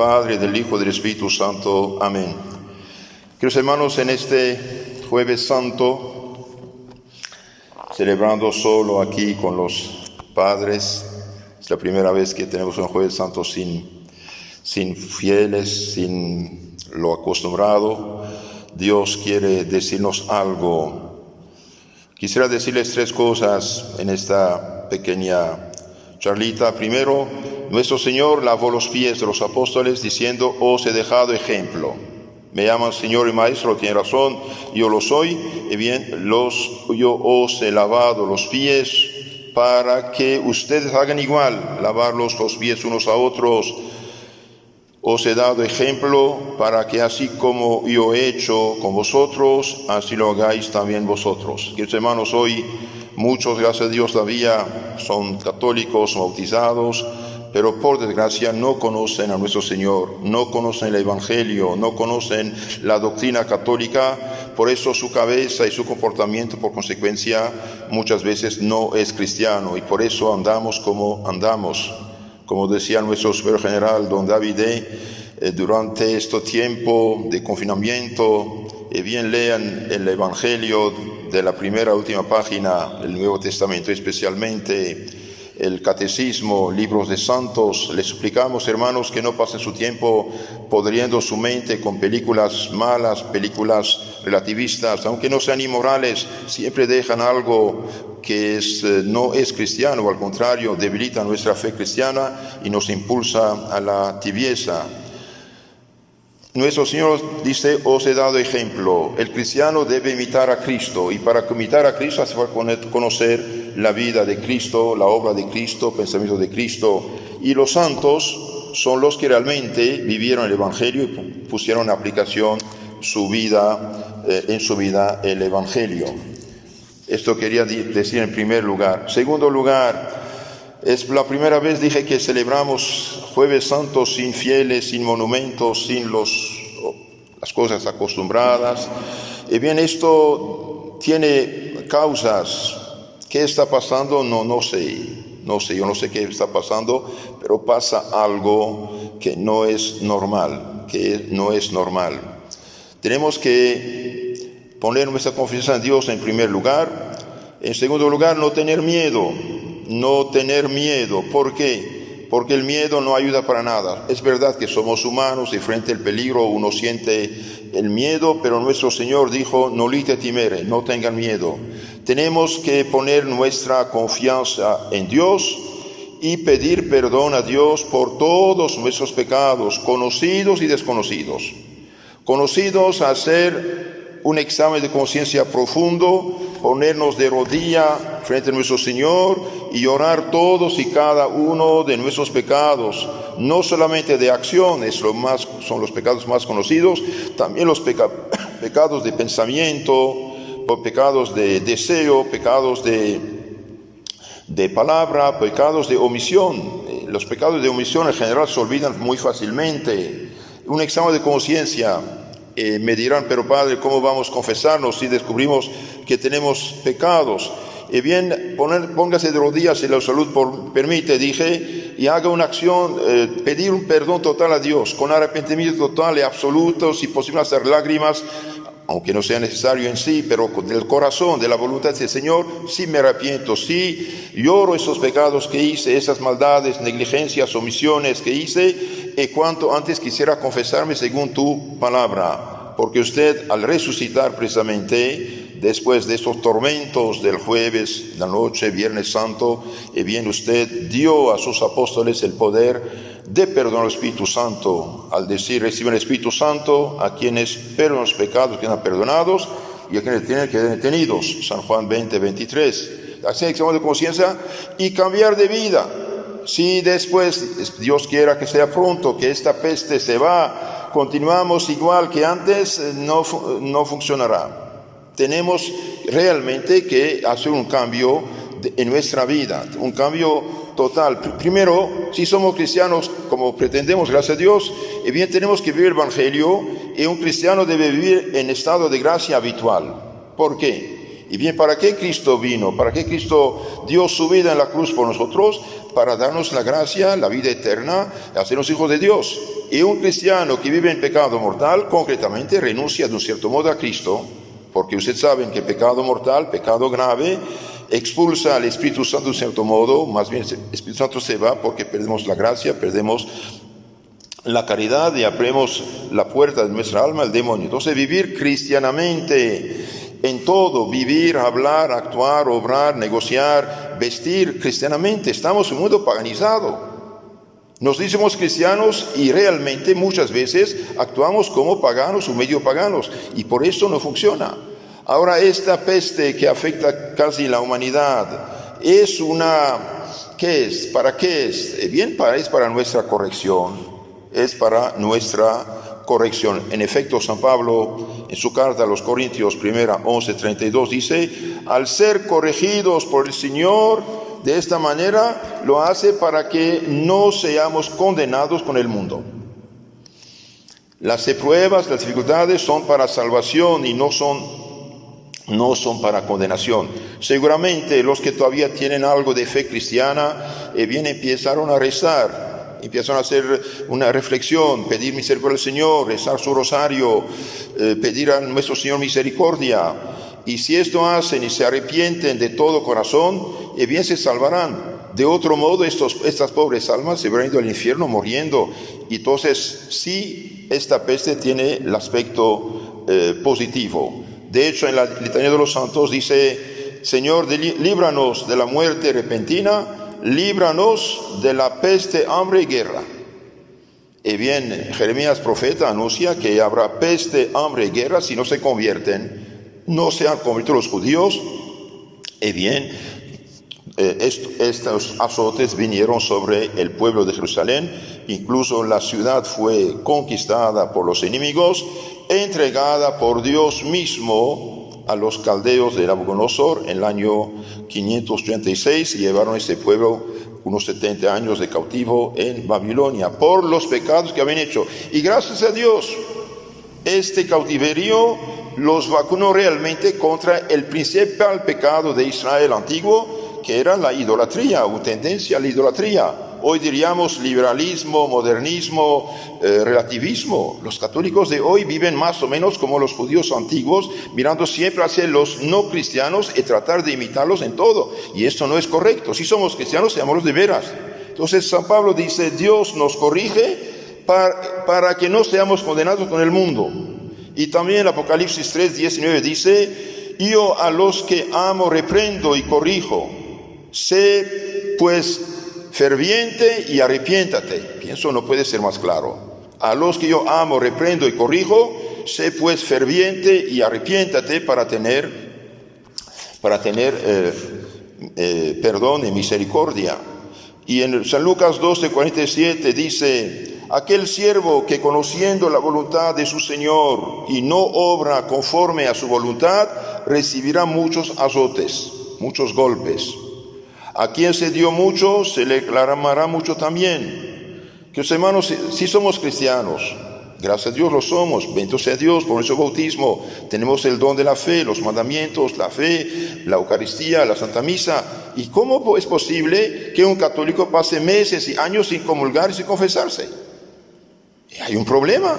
Padre, del Hijo y del Espíritu Santo. Amén. Queridos hermanos, en este Jueves Santo, celebrando solo aquí con los padres, es la primera vez que tenemos un Jueves Santo sin fieles, sin lo acostumbrado. Dios quiere decirnos algo. Quisiera decirles tres cosas en esta pequeña charlita. Primero, nuestro Señor lavó los pies de los apóstoles diciendo: os he dejado ejemplo. Me llaman Señor y Maestro, tiene razón, yo lo soy. Y bien, yo os he lavado los pies para que ustedes hagan igual, lavarlos los pies unos a otros. Os he dado ejemplo para que así como yo he hecho con vosotros, así lo hagáis también vosotros. Queridos hermanos, hoy muchos, gracias a Dios, todavía son católicos, bautizados, pero por desgracia no conocen a nuestro Señor, no conocen el Evangelio, no conocen la doctrina católica. Por eso su cabeza y su comportamiento, por consecuencia, muchas veces no es cristiano, y por eso andamos como andamos. Como decía nuestro superior general, don David, durante este tiempo de confinamiento, bien lean el Evangelio de la primera a última página del Nuevo Testamento, especialmente el Catecismo, libros de santos. Les suplicamos, hermanos, que no pasen su tiempo podriendo su mente con películas malas, películas relativistas, aunque no sean inmorales, siempre dejan algo que no es cristiano, o al contrario, debilita nuestra fe cristiana y nos impulsa a la tibieza. Nuestro Señor dice: os he dado ejemplo. El cristiano debe imitar a Cristo, y para imitar a Cristo hace falta conocer la vida de Cristo, la obra de Cristo, pensamiento de Cristo. Y los santos son los que realmente vivieron el Evangelio y pusieron en aplicación en su vida el Evangelio. Esto quería decir en primer lugar. Segundo lugar, es la primera vez, dije, que celebramos Jueves Santo sin fieles, sin monumentos, sin las cosas acostumbradas. Y bien, esto tiene causas. ¿Qué está pasando? No sé, yo no sé qué está pasando, pero pasa algo que no es normal, Tenemos que poner nuestra confianza en Dios en primer lugar. En segundo lugar, no tener miedo. ¿Por qué? Porque el miedo no ayuda para nada. Es verdad que somos humanos y frente al peligro uno siente el miedo, pero nuestro Señor dijo: nolite timere, no tengan miedo. Tenemos que poner nuestra confianza en Dios y pedir perdón a Dios por todos nuestros pecados, conocidos y desconocidos. Conocidos, hacer un examen de conciencia profundo, ponernos de rodilla frente a nuestro Señor y orar todos y cada uno de nuestros pecados, no solamente de acciones, son los pecados más conocidos, también los pecados de pensamiento, pecados de deseo, pecados de palabra, pecados de omisión. Los pecados de omisión en general se olvidan muy fácilmente. Un examen de conciencia. Me dirán: pero Padre, ¿cómo vamos a confesarnos si descubrimos que tenemos pecados? Bien, póngase de rodillas si la salud permite, dije, y haga una acción, pedir un perdón total a Dios, con arrepentimiento total y absoluto, si posible hacer lágrimas, aunque no sea necesario en sí, pero del corazón, de la voluntad del Señor: sí me arrepiento, sí lloro esos pecados que hice, esas maldades, negligencias, omisiones que hice, y cuanto antes quisiera confesarme según tu palabra, porque usted, al resucitar precisamente, después de estos tormentos del jueves, la noche, Viernes Santo, bien usted dio a sus apóstoles el poder de perdón al Espíritu Santo, al decir: reciben el Espíritu Santo a quienes perdonan los pecados, quedan perdonados, y a quienes tienen que quedar detenidos. San Juan 20:23. Hacer examen de conciencia y cambiar de vida. Si después, Dios quiera que sea pronto, que esta peste se va, continuamos igual que antes, no funcionará. Tenemos realmente que hacer un cambio en nuestra vida, un cambio total. Primero, si somos cristianos, como pretendemos, gracias a Dios, bien tenemos que vivir el Evangelio, y un cristiano debe vivir en estado de gracia habitual. ¿Por qué? Y bien, ¿para qué Cristo vino? ¿Para qué Cristo dio su vida en la cruz por nosotros? Para darnos la gracia, la vida eterna, hacernos hijos de Dios. Y un cristiano que vive en pecado mortal, concretamente, renuncia de un cierto modo a Cristo, porque ustedes saben que el pecado mortal, pecado grave, expulsa al Espíritu Santo de un cierto modo, más bien el Espíritu Santo se va porque perdemos la gracia, perdemos la caridad y abrimos la puerta de nuestra alma al demonio. Entonces vivir cristianamente en todo, vivir, hablar, actuar, obrar, negociar, vestir cristianamente, estamos en un mundo paganizado. Nos decimos cristianos y realmente muchas veces actuamos como paganos o medio paganos y por eso no funciona. Ahora esta peste que afecta casi la humanidad es ¿qué es? ¿Para qué es? Bien, es para nuestra corrección, es para nuestra corrección. En efecto, San Pablo en su carta a los Corintios, 11:32 dice, al ser corregidos por el Señor, de esta manera lo hace para que no seamos condenados con el mundo. Las pruebas, las dificultades son para salvación y no son para condenación. Seguramente los que todavía tienen algo de fe cristiana, bien empezaron a rezar, empiezan a hacer una reflexión, pedir misericordia al Señor, rezar su rosario, pedir a nuestro Señor misericordia. Y si esto hacen y se arrepienten de todo corazón, bien se salvarán. De otro modo, estas pobres almas se van ido al infierno muriendo. Y entonces, sí, esta peste tiene el aspecto positivo. De hecho, en la Litanía de los Santos dice, Señor, líbranos de la muerte repentina, líbranos de la peste, hambre y guerra. Y bien, Jeremías profeta anuncia que habrá peste, hambre y guerra si no se convierten. No se han convertido los judíos, y bien, estos azotes vinieron sobre el pueblo de Jerusalén, incluso la ciudad fue conquistada por los enemigos, entregada por Dios mismo a los caldeos de Nabucodonosor en el año 536, y llevaron a este pueblo unos 70 años de cautivo en Babilonia, por los pecados que habían hecho. Y gracias a Dios, este cautiverio los vacunó realmente contra el principal pecado de Israel antiguo, que era la idolatría o tendencia a la idolatría. Hoy diríamos liberalismo, modernismo, relativismo. Los católicos de hoy viven más o menos como los judíos antiguos, mirando siempre hacia los no cristianos y tratar de imitarlos en todo. Y esto no es correcto. Si somos cristianos, seámoslos de veras. Entonces San Pablo dice, Dios nos corrige para que no seamos condenados con el mundo. Y también Apocalipsis 3:19 dice, yo a los que amo reprendo y corrijo, sé pues ferviente y arrepiéntate. Pienso no puede ser más claro. A los que yo amo reprendo y corrijo, sé pues ferviente y arrepiéntate para tener perdón y misericordia. Y en San Lucas 12:47 dice, aquel siervo que conociendo la voluntad de su Señor y no obra conforme a su voluntad, recibirá muchos azotes, muchos golpes. A quien se dio mucho, se le reclamará mucho también. Que los hermanos, si somos cristianos, gracias a Dios lo somos, bendito sea Dios por nuestro bautismo, tenemos el don de la fe, los mandamientos, la fe, la Eucaristía, la Santa Misa. ¿Y cómo es posible que un católico pase meses y años sin comulgar y sin confesarse? Hay un problema,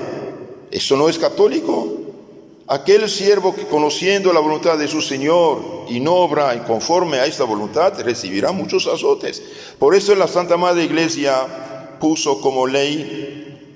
eso no es católico. Aquel siervo que conociendo la voluntad de su Señor y no obra conforme a esta voluntad, recibirá muchos azotes. Por eso la Santa Madre Iglesia puso como ley,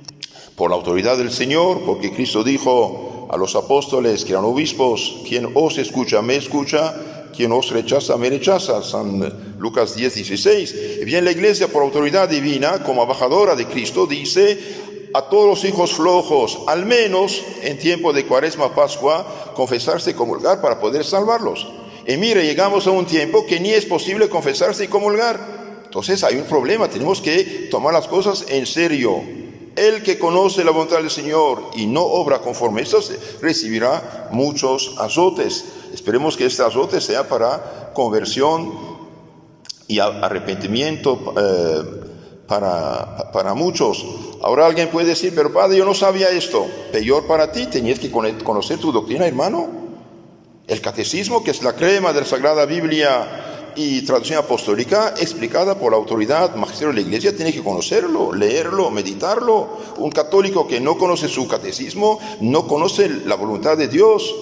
por la autoridad del Señor, porque Cristo dijo a los apóstoles que eran obispos, quien os escucha, me escucha, quien os rechaza, me rechaza, San Lucas 10:16. Y bien, la Iglesia por autoridad divina, como embajadora de Cristo, dice a todos los hijos flojos, al menos en tiempo de Cuaresma, Pascua, confesarse y comulgar para poder salvarlos. Y mire, llegamos a un tiempo que ni es posible confesarse y comulgar. Entonces hay un problema, tenemos que tomar las cosas en serio. El que conoce la voluntad del Señor y no obra conforme a esto, recibirá muchos azotes. Esperemos que este azote sea para conversión y arrepentimiento para muchos. Ahora alguien puede decir, pero padre, yo no sabía esto. Peor para ti, tenías que conocer tu doctrina, hermano. El catecismo, que es la crema de la Sagrada Biblia, y traducción apostólica explicada por la autoridad magisterio de la Iglesia. Tiene que conocerlo, leerlo, meditarlo. Un católico que no conoce su catecismo no conoce la voluntad de Dios.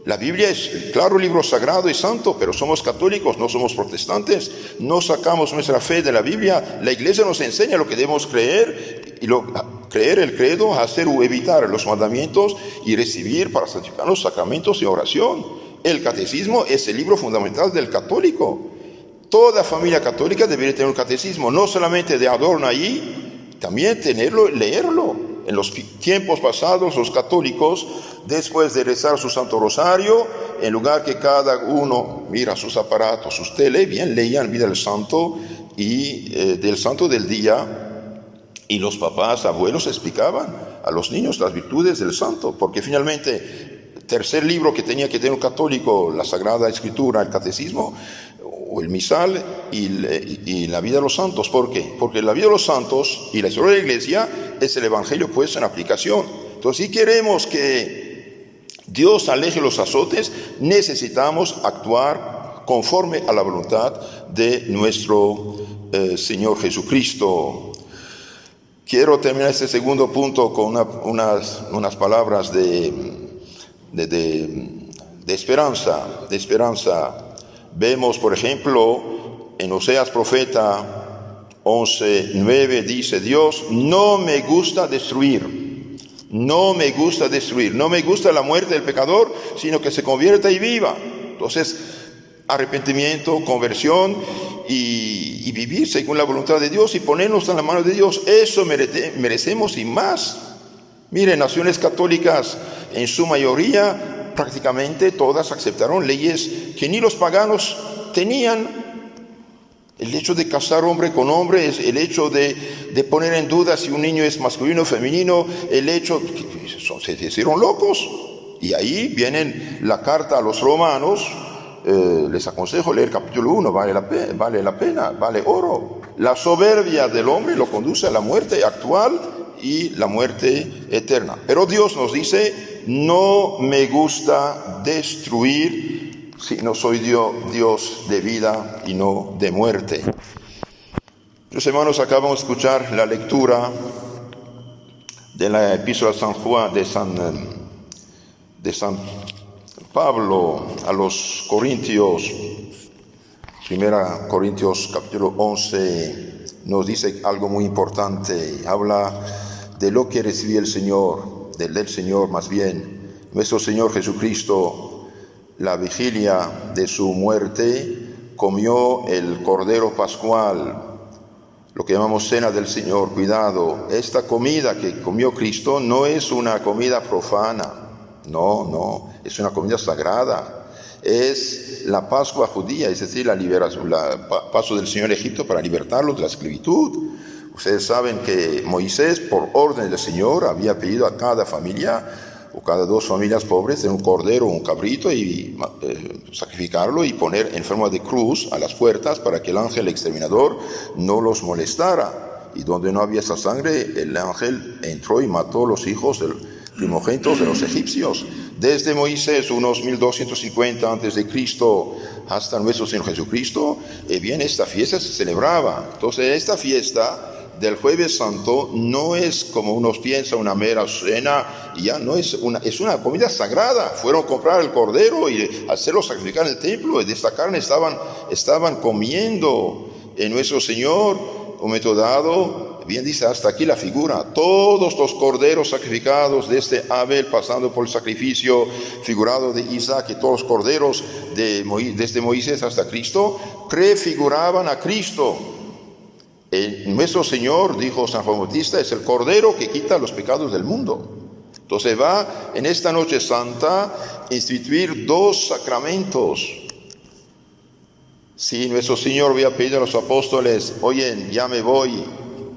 La Biblia es, claro, libro sagrado y santo, pero somos católicos, no somos protestantes. No sacamos nuestra fe de la Biblia. La Iglesia nos enseña lo que debemos creer, y creer el credo, hacer o evitar los mandamientos y recibir para santificar los sacramentos y oración. El catecismo es el libro fundamental del católico. Toda familia católica debería tener un catecismo, no solamente de adorno allí, también tenerlo, leerlo. En los tiempos pasados, los católicos, después de rezar su Santo Rosario, en lugar que cada uno mira sus aparatos, sus tele, bien leían vida del santo y del santo del día, y los papás, abuelos explicaban a los niños las virtudes del santo, porque finalmente, tercer libro que tenía que tener un católico, la Sagrada Escritura, el Catecismo, o el misal y la vida de los santos. ¿Por qué? Porque la vida de los santos y la historia de la Iglesia es el Evangelio puesto en aplicación. Entonces, si queremos que Dios aleje los azotes, necesitamos actuar conforme a la voluntad de nuestro Señor Jesucristo. Quiero terminar este segundo punto con unas palabras de esperanza. Vemos, por ejemplo, en Oseas profeta 11:9 dice Dios: no me gusta destruir, no me gusta la muerte del pecador, sino que se convierta y viva. Entonces, arrepentimiento, conversión y vivir según la voluntad de Dios y ponernos en la mano de Dios, eso merecemos y más. Miren, naciones católicas en su mayoría, prácticamente todas aceptaron leyes que ni los paganos tenían. El hecho de casar hombre con hombre, el hecho de poner en duda si un niño es masculino o femenino, el hecho se hicieron locos. Y ahí viene la carta a los romanos. Les aconsejo leer capítulo 1, vale la pena, vale oro. La soberbia del hombre lo conduce a la muerte actual y la muerte eterna. Pero Dios nos dice: no me gusta destruir, sino soy Dios de vida y no de muerte. Los hermanos, acabamos de escuchar la lectura de la epístola de San Juan, de San Pablo a los Corintios. 1 Corintios capítulo 11 nos dice algo muy importante. Habla de lo que recibió el Señor, del Señor más bien, nuestro Señor Jesucristo. La vigilia de su muerte comió el Cordero Pascual, lo que llamamos cena del Señor. Cuidado, esta comida que comió Cristo no es una comida profana, no, es una comida sagrada. Es la Pascua judía, es decir, la liberación, paso del Señor a Egipto para libertarlos de la esclavitud. Ustedes saben que Moisés, por orden del Señor, había pedido a cada familia o cada dos familias pobres un cordero o un cabrito y sacrificarlo y poner en forma de cruz a las puertas para que el ángel exterminador no los molestara. Y donde no había esa sangre, el ángel entró y mató a los hijos primogénitos de los egipcios. Desde Moisés, unos 1250 antes de Cristo, hasta nuestro Señor Jesucristo, bien, esta fiesta se celebraba. Entonces, esta fiesta del Jueves Santo no es, como unos piensan, una mera cena, ya no es una comida sagrada. Fueron a comprar el cordero y hacerlo sacrificar en el templo, y de esta carne estaban comiendo. En nuestro Señor, un momento dado, bien dice hasta aquí la figura: todos los corderos sacrificados desde Abel, pasando por el sacrificio figurado de Isaac, y todos los corderos desde Moisés hasta Cristo, prefiguraban a Cristo. Nuestro Señor, dijo San Juan Bautista, es el Cordero que quita los pecados del mundo. Entonces va en esta noche santa a instituir dos sacramentos. Si nuestro Señor había pedido a los apóstoles: oye, ya me voy,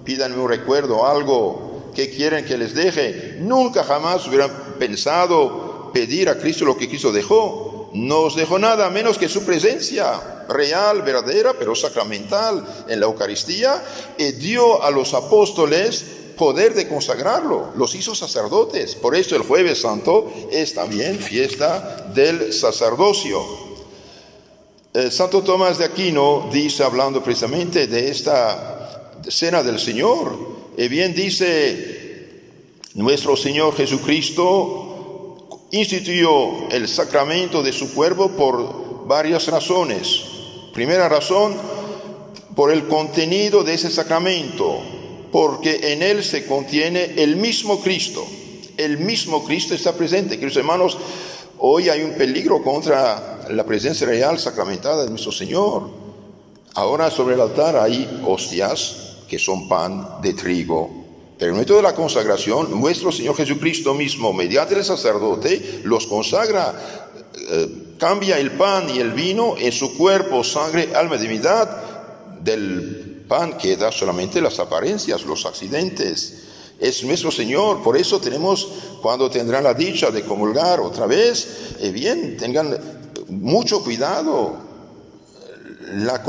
pídanme un recuerdo, algo, ¿qué quieren que les deje? Nunca jamás hubieran pensado pedir a Cristo lo que Cristo dejó. No os dejó nada menos que su presencia real, verdadera, pero sacramental en la Eucaristía, y dio a los apóstoles poder de consagrarlo, los hizo sacerdotes. Por eso el Jueves Santo es también fiesta del sacerdocio. Santo Tomás de Aquino dice, hablando precisamente de esta cena del Señor, y bien dice, nuestro Señor Jesucristo instituyó el sacramento de su cuerpo por varias razones. Primera razón, por el contenido de ese sacramento, porque en él se contiene el mismo Cristo. El mismo Cristo está presente. Queridos hermanos, hoy hay un peligro contra la presencia real sacramentada de nuestro Señor. Ahora sobre el altar hay hostias que son pan de trigo. Pero en medio de la consagración, nuestro Señor Jesucristo mismo, mediante el sacerdote, los consagra, cambia el pan y el vino en su cuerpo, sangre, alma y divinidad. Del pan queda solamente las apariencias, los accidentes. Es nuestro Señor, por eso tenemos, cuando tendrán la dicha de comulgar otra vez, bien, tengan mucho cuidado. La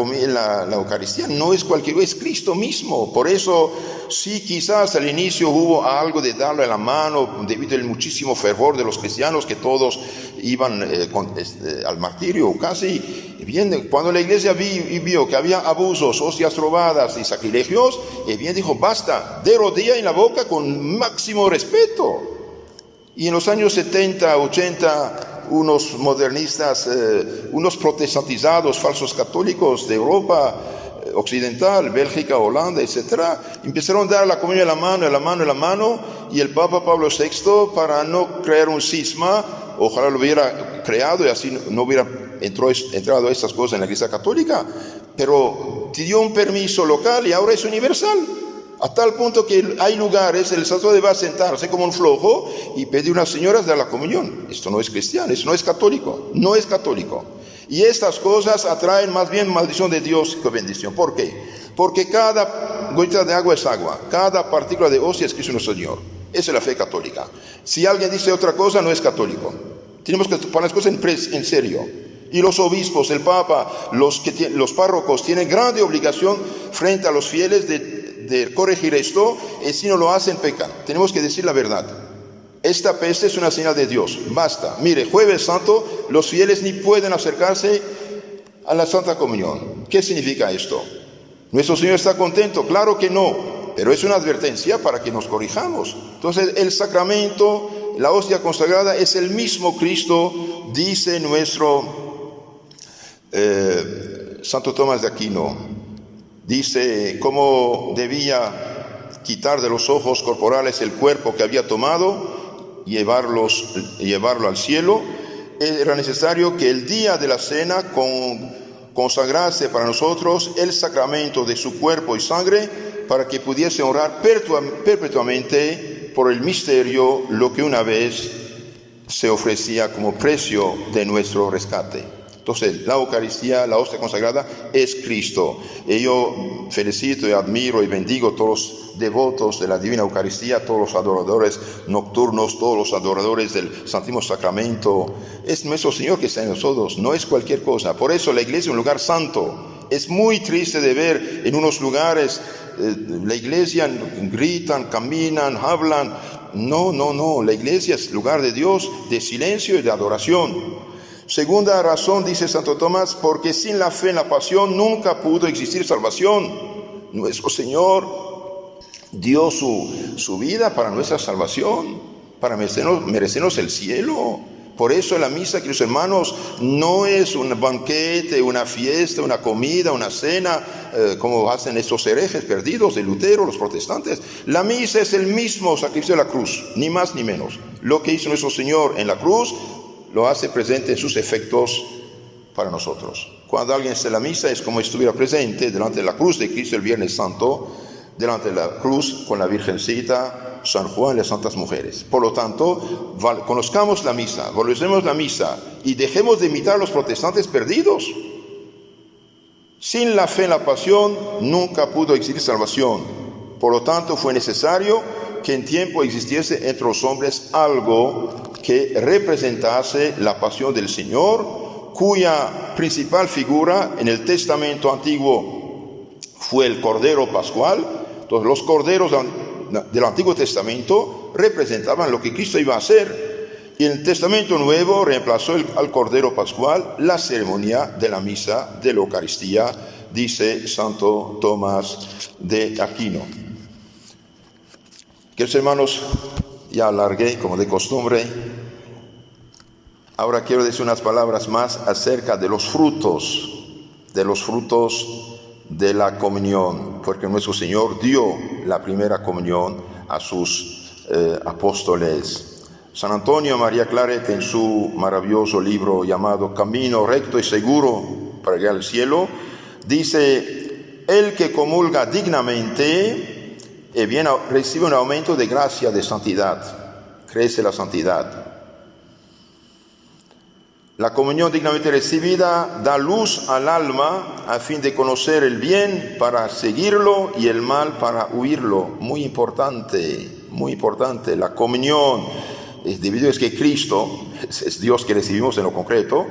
Eucaristía no es cualquier cosa, es Cristo mismo. Por eso, sí, quizás al inicio hubo algo de darle la mano debido al muchísimo fervor de los cristianos, que todos iban al martirio casi. Bien, cuando la iglesia vio que había abusos, hostias robadas y sacrilegios, bien dijo, basta, de rodilla en la boca con máximo respeto. Y en los años 70, 80, unos modernistas, unos protestantizados, falsos católicos de Europa occidental, Bélgica, Holanda, etc., empezaron a dar la comunión en la mano, y el Papa Pablo VI, para no crear un cisma, ojalá lo hubiera creado y así no hubiera entrado estas cosas en la Iglesia Católica, pero dio un permiso local y ahora es universal. A tal punto que hay lugares, el sacerdote va a sentarse como un flojo y pedir a unas señoras de la comunión. Esto no es cristiano, esto no es católico, no es católico. Y estas cosas atraen más bien maldición de Dios que bendición. ¿Por qué? Porque cada gotita de agua es agua, cada partícula de hostia es Cristo nuestro Señor. Esa es la fe católica. Si alguien dice otra cosa, no es católico. Tenemos que poner las cosas en serio. Y los obispos, el Papa, los párrocos tienen grande obligación frente a los fieles de corregir esto, y si no lo hacen, pecan. Tenemos que decir la verdad. Esta peste es una señal de Dios. Basta. Mire, Jueves Santo, los fieles ni pueden acercarse a la Santa Comunión. ¿Qué significa esto? ¿Nuestro Señor está contento? Claro que no, pero es una advertencia para que nos corrijamos. Entonces, el sacramento, la hostia consagrada, es el mismo Cristo, dice nuestro Santo Tomás de Aquino. Dice cómo debía quitar de los ojos corporales el cuerpo que había tomado, llevarlo al cielo. Era necesario que el día de la cena consagrase para nosotros el sacramento de su cuerpo y sangre, para que pudiese honrar perpetuamente por el misterio lo que una vez se ofrecía como precio de nuestro rescate. Entonces, la Eucaristía, la hostia consagrada, es Cristo. Y yo felicito y admiro y bendigo a todos los devotos de la Divina Eucaristía, todos los adoradores nocturnos, todos los adoradores del Santísimo Sacramento. Es nuestro Señor que está en nosotros, no es cualquier cosa. Por eso la iglesia es un lugar santo. Es muy triste de ver en unos lugares la iglesia gritan, caminan, hablan. No, la iglesia es lugar de Dios, de silencio y de adoración. Segunda razón, dice Santo Tomás, porque sin la fe en la pasión nunca pudo existir salvación. Nuestro Señor dio su vida para nuestra salvación, para merecernos el cielo. Por eso la misa, queridos hermanos, no es un banquete, una fiesta, una comida, una cena, como hacen estos herejes perdidos de Lutero, los protestantes. La misa es el mismo sacrificio de la cruz, ni más ni menos. Lo que hizo nuestro Señor en la cruz, lo hace presente en sus efectos para nosotros. Cuando alguien hace la misa es como si estuviera presente delante de la cruz de Cristo el Viernes Santo, delante de la cruz con la Virgencita, San Juan y las santas mujeres. Por lo tanto, conozcamos la misa, valorecemos la misa y dejemos de imitar a los protestantes perdidos. Sin la fe en la pasión nunca pudo existir salvación. Por lo tanto, fue necesario que en tiempo existiese entre los hombres algo que representase la pasión del Señor, cuya principal figura en el Testamento Antiguo fue el Cordero Pascual. Entonces, los corderos del Antiguo Testamento representaban lo que Cristo iba a hacer. Y en el Testamento Nuevo reemplazó al Cordero Pascual la ceremonia de la misa de la Eucaristía, dice Santo Tomás de Aquino. Queridos hermanos, ya alargué como de costumbre. Ahora quiero decir unas palabras más acerca de los frutos de la comunión, porque nuestro Señor dio la primera comunión a sus apóstoles. San Antonio María Claret, en su maravilloso libro llamado Camino recto y seguro para llegar al cielo, dice: el que comulga dignamente recibe un aumento de gracia, de santidad, crece la santidad. La comunión dignamente recibida da luz al alma a fin de conocer el bien para seguirlo y el mal para huirlo. Muy importante, la comunión. Debido a que Cristo es Dios que recibimos en lo concreto,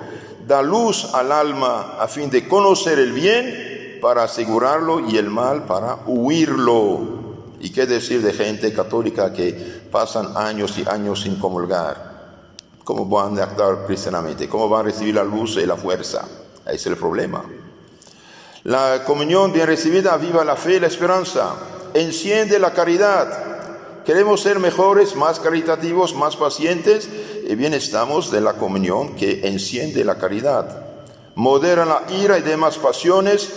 da luz al alma a fin de conocer el bien para asegurarlo y el mal para huirlo. ¿Y qué decir de gente católica que pasan años y años sin comulgar? ¿Cómo van a actuar cristianamente? ¿Cómo van a recibir la luz y la fuerza? Ese es el problema. La comunión bien recibida aviva la fe y la esperanza, enciende la caridad. Queremos ser mejores, más caritativos, más pacientes, y bien estamos de la comunión que enciende la caridad. Modera la ira y demás pasiones,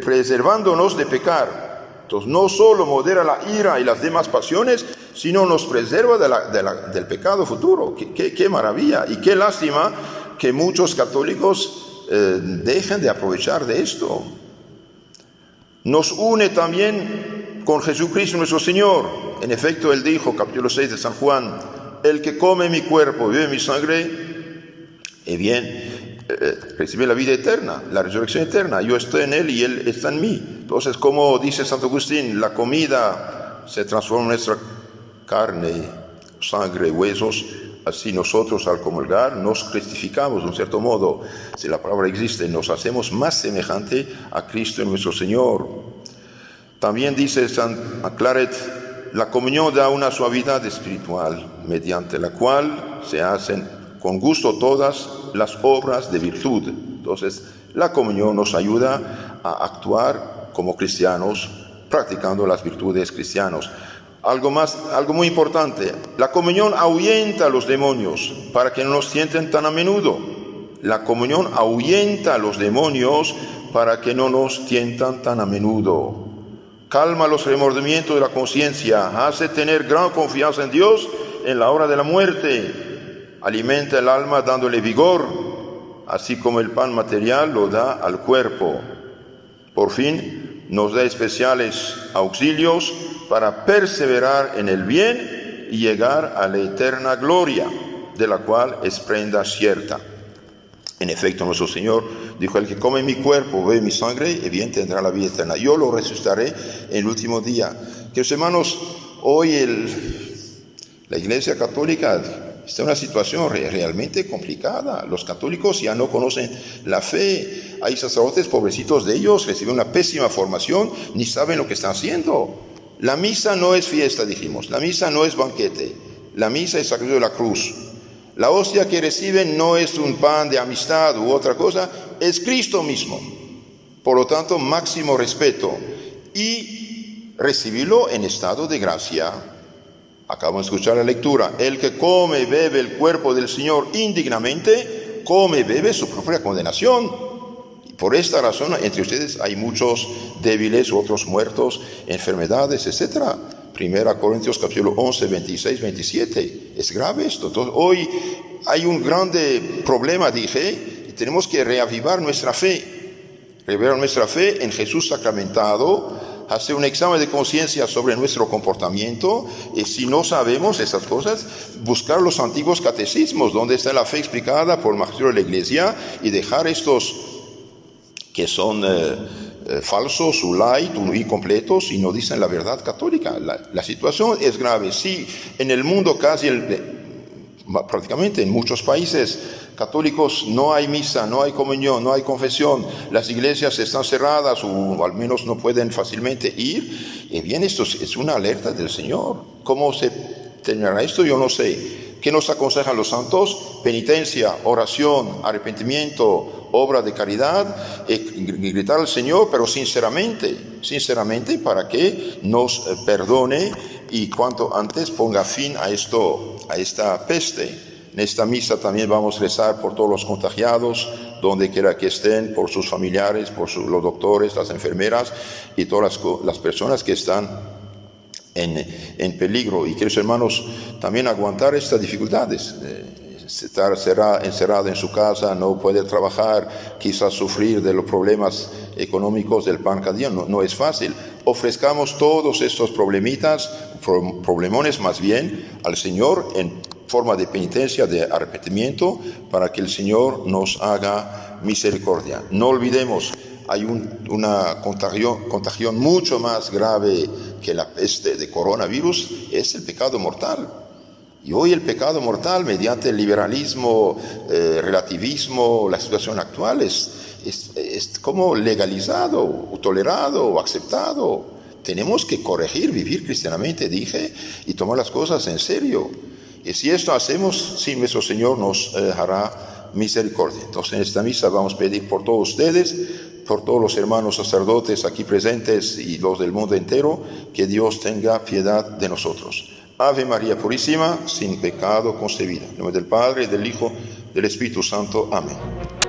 preservándonos de pecar. Entonces, no solo modera la ira y las demás pasiones, sino nos preserva del pecado futuro. ¡Qué maravilla! Y qué lástima que muchos católicos dejen de aprovechar de esto. Nos une también con Jesucristo nuestro Señor. En efecto, Él dijo, capítulo 6 de San Juan: el que come mi cuerpo y bebe mi sangre, recibe la vida eterna, la resurrección eterna. Yo estoy en Él y Él está en mí. Entonces, como dice Santo Agustín, la comida se transforma en nuestra carne, sangre, huesos. Así nosotros, al comulgar, nos cristificamos de un cierto modo. Si la palabra existe, nos hacemos más semejante a Cristo nuestro Señor. También dice San Claret: la comunión da una suavidad espiritual, mediante la cual se hacen con gusto todas las obras de virtud. Entonces, la comunión nos ayuda a actuar como cristianos, practicando las virtudes cristianas. Algo muy importante: la comunión ahuyenta a los demonios para que no nos tienten tan a menudo. La comunión ahuyenta a los demonios para que no nos tientan tan a menudo. Calma los remordimientos de la conciencia, hace tener gran confianza en Dios en la hora de la muerte, alimenta el alma dándole vigor, así como el pan material lo da al cuerpo. Por fin, nos da especiales auxilios para perseverar en el bien y llegar a la eterna gloria, de la cual es prenda cierta. En efecto, nuestro Señor dijo: el que come mi cuerpo, bebe mi sangre, y bien tendrá la vida eterna. Yo lo resucitaré en el último día. Queridos hermanos, hoy la Iglesia Católica está en una situación realmente complicada. Los católicos ya no conocen la fe. Hay sacerdotes, pobrecitos de ellos, reciben una pésima formación, ni saben lo que están haciendo. La misa no es fiesta, dijimos. La misa no es banquete. La misa es sacrificio de la cruz. La hostia que reciben no es un pan de amistad u otra cosa, es Cristo mismo. Por lo tanto, máximo respeto y recibirlo en estado de gracia. Acabamos de escuchar la lectura: el que come y bebe el cuerpo del Señor indignamente, come y bebe su propia condenación. Y por esta razón, entre ustedes hay muchos débiles, otros muertos, enfermedades, etc. 1 Corintios capítulo 11, 26, 27. Es grave esto. Entonces, hoy hay un grande problema, dije, y tenemos que reavivar nuestra fe. Reavivar nuestra fe en Jesús sacramentado, hacer un examen de conciencia sobre nuestro comportamiento, y si no sabemos esas cosas, buscar los antiguos catecismos, donde está la fe explicada por el magisterio de la Iglesia, y dejar estos que son falsos, light, incompletos, y no dicen la verdad católica. La situación es grave. Sí, en el mundo prácticamente en muchos países católicos no hay misa, no hay comunión, no hay confesión, las iglesias están cerradas o al menos no pueden fácilmente ir. Y bien, esto es una alerta del Señor. ¿Cómo se terminará esto? Yo no sé. ¿Qué nos aconsejan los santos? Penitencia, oración, arrepentimiento, obra de caridad, gritar al Señor, pero sinceramente para que nos perdone y cuanto antes ponga fin a esta peste. En esta misa también vamos a rezar por todos los contagiados, donde quiera que estén, por sus familiares, por los doctores, las enfermeras y todas las personas que están en peligro. Y queridos hermanos, también aguantar estas dificultades. Estar encerrado en su casa, no poder trabajar, quizás sufrir de los problemas económicos del pan cada día, no es fácil. Ofrezcamos todos estos problemones más bien al Señor en forma de penitencia, de arrepentimiento, para que el Señor nos haga misericordia. No olvidemos, hay una contagión mucho más grave que la peste de coronavirus, es el pecado mortal. Y hoy el pecado mortal, mediante el liberalismo, relativismo, la situación actual, es como legalizado, o tolerado, o aceptado. Tenemos que corregir, vivir cristianamente, dije, y tomar las cosas en serio. Y si esto hacemos, sí, nuestro Señor nos hará misericordia. Entonces, en esta misa vamos a pedir por todos ustedes, por todos los hermanos sacerdotes aquí presentes y los del mundo entero, que Dios tenga piedad de nosotros. Ave María Purísima, sin pecado concebida. En nombre del Padre, del Hijo, del Espíritu Santo. Amén.